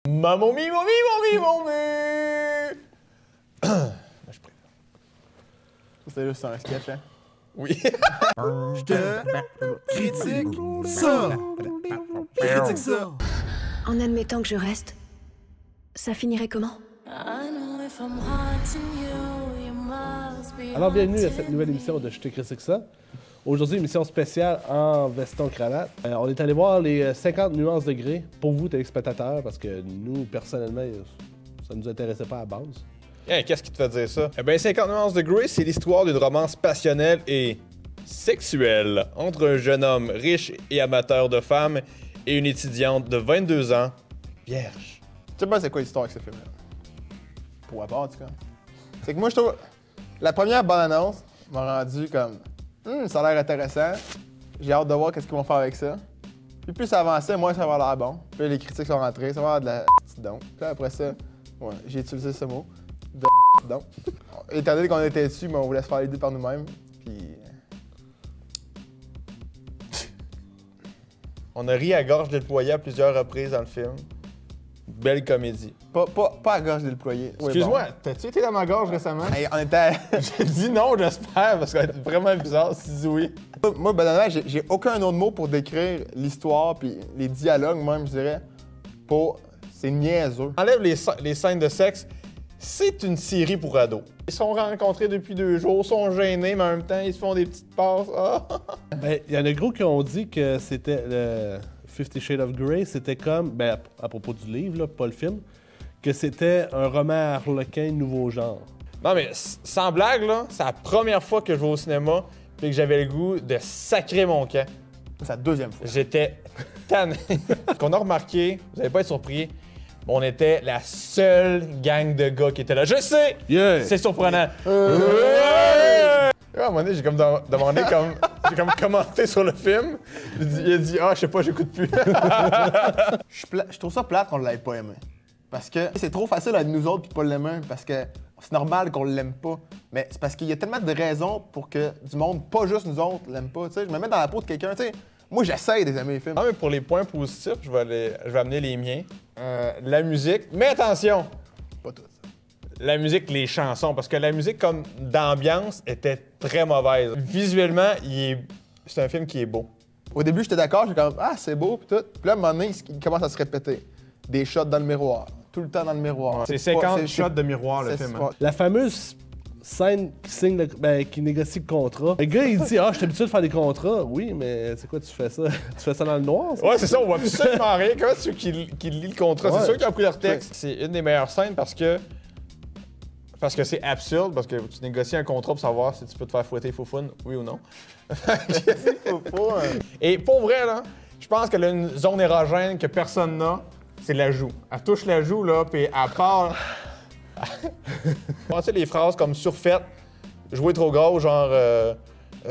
Maman mi, maman mi, maman mi. Je suis prêt. C'est juste un sketch, hein? Oui. Je te critique ça. Critique ça. En admettant que je reste, ça finirait comment? Alors, bienvenue à cette nouvelle émission de Je te critique ça. Aujourd'hui, émission spéciale en veston-cravate. On est allé voir les 50 nuances de gris pour vous, téléspectateurs, parce que nous, personnellement, ça ne nous intéressait pas à la base. Hey, qu'est-ce qui te fait dire ça? Eh bien, 50 nuances de Grey, c'est l'histoire d'une romance passionnelle et sexuelle entre un jeune homme riche et amateur de femmes et une étudiante de 22 ans, vierge. Tu sais pas c'est quoi l'histoire avec ce film-là? Pour rapport, en tout cas. C'est que moi, je trouve... La première bonne annonce m'a rendu comme... ça a l'air intéressant. J'ai hâte de voir qu'est-ce qu'ils vont faire avec ça. Puis plus ça avançait, moins ça va l'air bon. Puis les critiques sont rentrées, ça va avoir de la donc. Puis après ça, ouais, j'ai utilisé ce mot. De donc. Étant donné qu'on était dessus, mais on voulait se faire l'idée par nous-mêmes. Puis... On a ri à gorge déployée à plusieurs reprises dans le film. Belle comédie. Pas à gorge déployée. Excuse-moi, t'as-tu été dans ma gorge récemment? Hey, on était... J'ai dit non, j'espère, parce que c'est vraiment bizarre si tu dis oui. Moi, bananalement, j'ai aucun autre mot pour décrire l'histoire puis les dialogues, même, je dirais. C'est niaiseux. Enlève les scènes de sexe, c'est une série pour ados. Ils sont rencontrés depuis 2 jours, sont gênés, mais en même temps, ils se font des petites passes. Ah! Ben, il y en a gros qui ont dit que c'était le 50 Shades of Grey, c'était comme, ben, à propos du livre, là, pas le film, que c'était un roman harlequin nouveau genre. Non, mais sans blague, là, c'est la première fois que je vais au cinéma et que j'avais le goût de sacrer mon camp. C'est la deuxième fois. J'étais tanné. Ce qu'on a remarqué, vous n'allez pas être surpris, on était la seule gang de gars qui était là. Je sais! Yeah! C'est surprenant. À un moment donné, j'ai comme demandé, j'ai comme commenté sur le film. Il a dit, ah, je sais pas, j'écoute plus. Je trouve ça plate qu'on l'ait pas aimé. Parce que c'est trop facile à nous autres puis pas l'aimer, parce que c'est normal qu'on l'aime pas. Mais c'est parce qu'il y a tellement de raisons pour que du monde, pas juste nous autres, l'aime pas. T'sais, je me mets dans la peau de quelqu'un, tu sais. Moi, j'essaye d'aimer les films. Ah, mais pour les points positifs, je vais amener les miens. La musique. Mais attention! Pas tout. La musique, les chansons, parce que la musique comme d'ambiance était très mauvaise. Visuellement, c'est un film qui est beau. Au début, j'étais d'accord, j'étais comme ah, c'est beau, puis tout. Puis là, à un moment donné, il commence à se répéter. Des shots dans le miroir, tout le temps dans le miroir. C'est 50 shots de miroir, le film. Hein. La fameuse scène qui signe qui négocie le contrat. Le gars, il dit « Ah, je suis habitué de faire des contrats. » Oui, mais c'est quoi, tu fais ça? Tu fais ça dans le noir? Ça? Ouais, c'est ça, on voit absolument rien. Comment tu qui lit le contrat? Ouais. C'est sûr qu'ils ont pris leur texte. C'est une des meilleures scènes parce que c'est absurde, parce que tu négocies un contrat pour savoir si tu peux te faire fouetter foufoune, oui ou non. Et pour vrai, là, je pense qu'elle a une zone érogène que personne n'a, c'est la joue. Elle touche la joue, là, puis elle part... Tu sais, les phrases comme surfaites, jouer trop gros, genre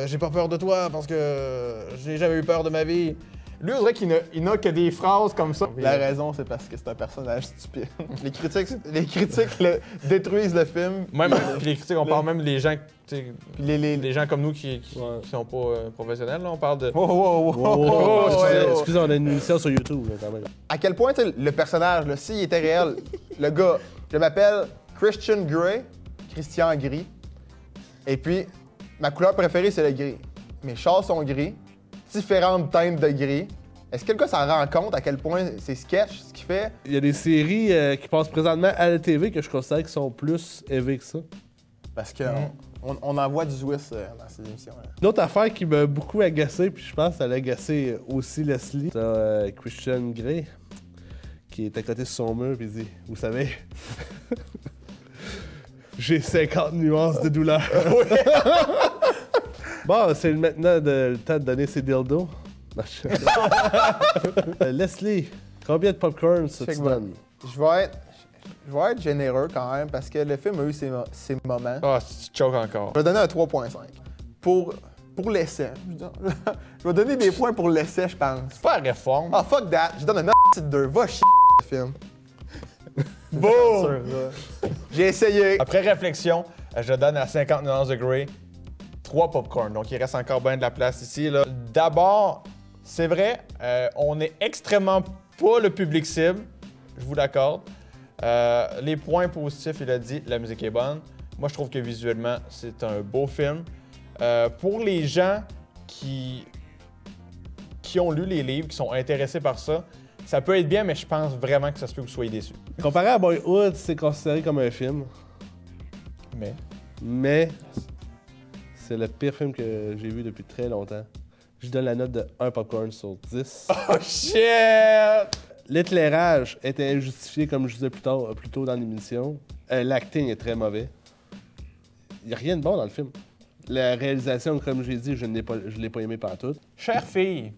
j'ai pas peur de toi parce que j'ai jamais eu peur de ma vie. Lui, on dirait qu'il n'a que des phrases comme ça. La raison, c'est parce que c'est un personnage stupide. les critiques détruisent le film. Même puis les critiques, on parle même des gens, Puis des gens comme nous qui sont pas professionnels. Là, on parle de. Excusez, on a une émission sur YouTube, là, quand même. À quel point, tu sais, le personnage, là, s'il était réel, le gars, je m'appelle Christian Grey, Christian Gris. Et puis, ma couleur préférée, c'est le gris. Mes chars sont gris, différentes teintes de gris. Est-ce que le gars s'en rend compte à quel point c'est sketch, ce qu'il fait? Il y a des séries qui passent présentement à la TV que je considère qui sont plus élevées que ça. Parce qu'on on envoie du Swiss dans ces émissions. Hein. Une autre affaire qui m'a beaucoup agacé, puis je pense qu'elle a agacé aussi Leslie, c'est Christian Grey, qui est à côté de son mur, puis il dit « Vous savez, j'ai 50 nuances de douleur. » Bon, c'est maintenant le temps de donner ses dildos. Leslie, combien de popcorn ça tu donnes? Je vais être généreux quand même parce que le film a eu ses moments. Ah, tu choques encore. Je vais donner un 3.5. Pour l'essai. Je vais donner des points pour l'essai, je pense. C'est pas la réforme. Ah, fuck that. Je donne un petite 2. Va chier, le film. Boum! J'ai essayé. Après réflexion, je donne à 50 nuances de Grey 3 popcorn. Donc, il reste encore bien de la place ici. D'abord, c'est vrai, on est extrêmement pas le public cible. je vous l'accorde. Les points positifs, il a dit, la musique est bonne. Moi, je trouve que visuellement, c'est un beau film. Pour les gens qui ont lu les livres, qui sont intéressés par ça, ça peut être bien, mais je pense vraiment que ça se peut que vous soyez déçus. Comparé à Boyhood, c'est considéré comme un film. Mais c'est le pire film que j'ai vu depuis très longtemps. Je donne la note de 1 popcorn sur 10. Oh shit! L'éclairage était injustifié, comme je disais plus tôt dans l'émission. L'acting est très mauvais. Il n'y a rien de bon dans le film. La réalisation, comme j'ai dit, je ne l'ai pas aimé pantoute. Chère fille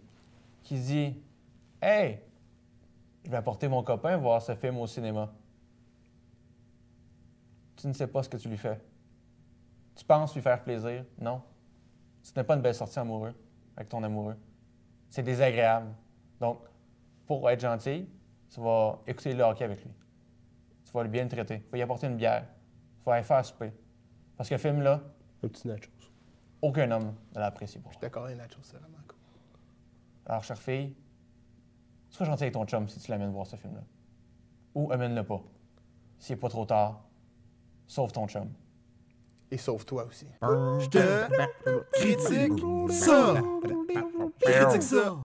qui dit « Hey, je vais apporter mon copain voir ce film au cinéma. » Tu ne sais pas ce que tu lui fais. Tu penses lui faire plaisir? Non. Ce n'est pas une belle sortie amoureuse avec ton amoureux. C'est désagréable. Donc, pour être gentil, tu vas écouter le hockey avec lui. Tu vas lui bien le traiter. Tu vas lui apporter une bière. Tu vas aller faire souper. Parce que le film-là, Un petit nachos. aucun homme ne l'apprécie pour. Je suis d'accord, les nachos, c'est vraiment cool. Alors, chère fille, sois gentil avec ton chum si tu l'amènes voir ce film-là. Ou amène-le pas. S'il n'est pas trop tard, sauve ton chum. Et sauve-toi aussi. Je te critique ça. Je critique ça.